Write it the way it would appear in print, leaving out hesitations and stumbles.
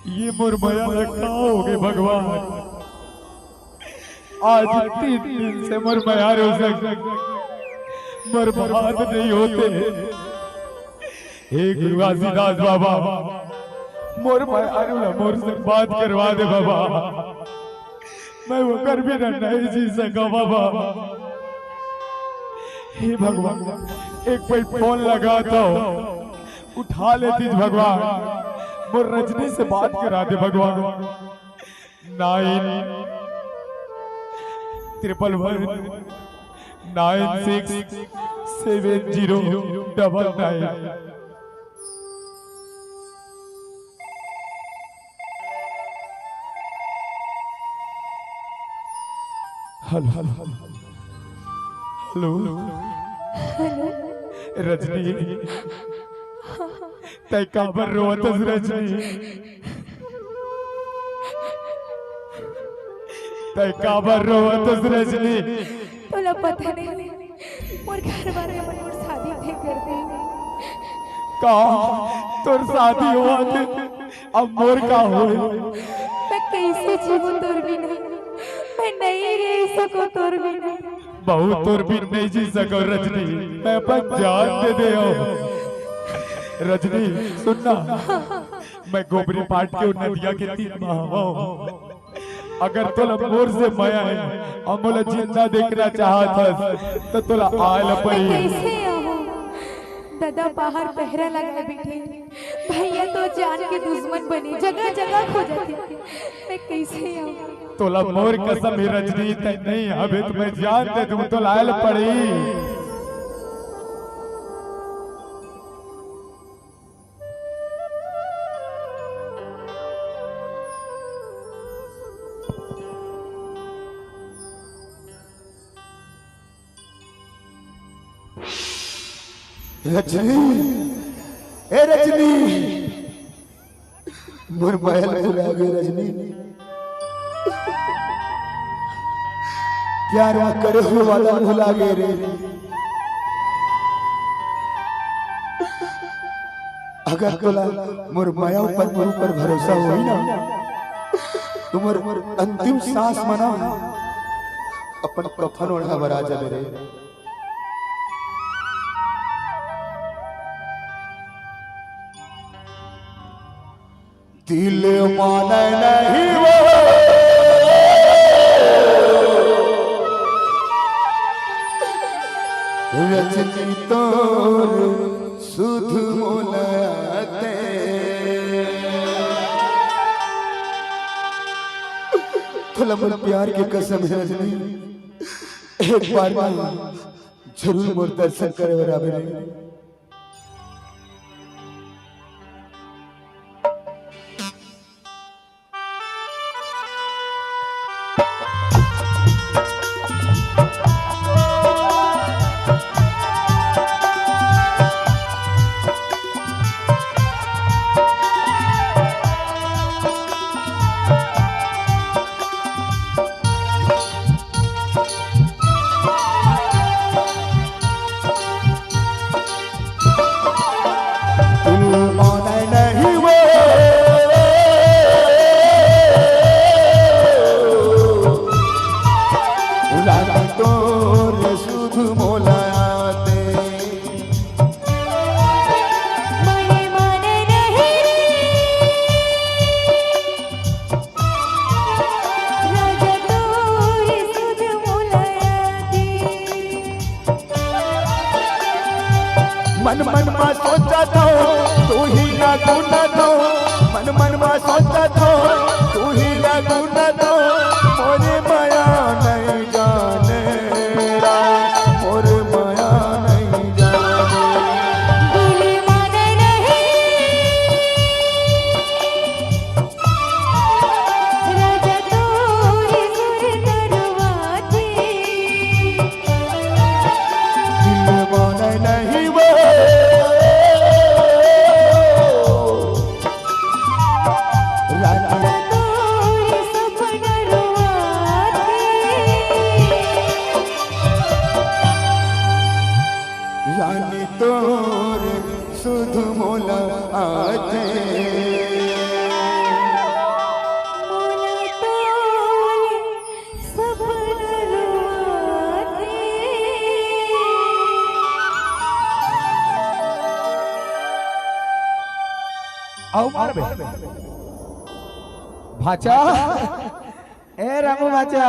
ये मुरमया रखा होगे भगवान। आज 3 दिन से मुरमया रोज़क बर्बाद नहीं होते। हे गुरु घासीदास बाबा, मुरमया मोर से बात करवा दे बाबा। मैं वो कर भी नहीं जी सका बाबा। हे भगवान, एक पल फोन लगाता हूँ, उठा लेती भगवान। वो रजनी से बात करा दे भगवान। 9111967099। हेलो हेलो रजनी, तय काबर रोवतस रजनी, तय काबर रोवतस रजनी। तोला पता नहीं मोर घर वाले मन मोर शादी नहीं कर दे। का तोर शादी हुआ थे, अब मोर का होए। मैं कैसे जीवूं तोर बिना, मैं नहीं रह सकूं तोर बिना। बहुत तोर बिन नहीं जी सको रजनी, मैं अपन जान दे दे रजनी। सुनना, मैं गोबरी पाट के नदिया के 3 माह अगर तोला मोर से माया है, अमोला जिंदा देखना चाहत तो तोला आयल पड़ी। कैसे आऊं? दादा बाहर पहरा लगा बैठे, भैया तो जान के दुश्मन बने, जगह जगह खो जाते। मैं कैसे आऊं? तोला मोर कसम ही रजनी, तय नहीं अबे तुम्हें जान दे दूं तो आयल पड़ी। रजनी, ए रजनी, मोर महल भुला गई रजनी। प्यार करे हुए वाला भुला गए रे। अगर तोला मोर माया पर भरोसा हुई ना, तो मोर अंतिम सांस मना अपन कफन ओढ़ा बरा जा रे। दिल माने नहीं वो रजनी तोर सुध मोलाते। थोड़ा मोर प्यार के कसम है रजनी, एक बार जरूर मोर दर्शन करे बराबर। आओ मार बे भाचा ए रामू भाचा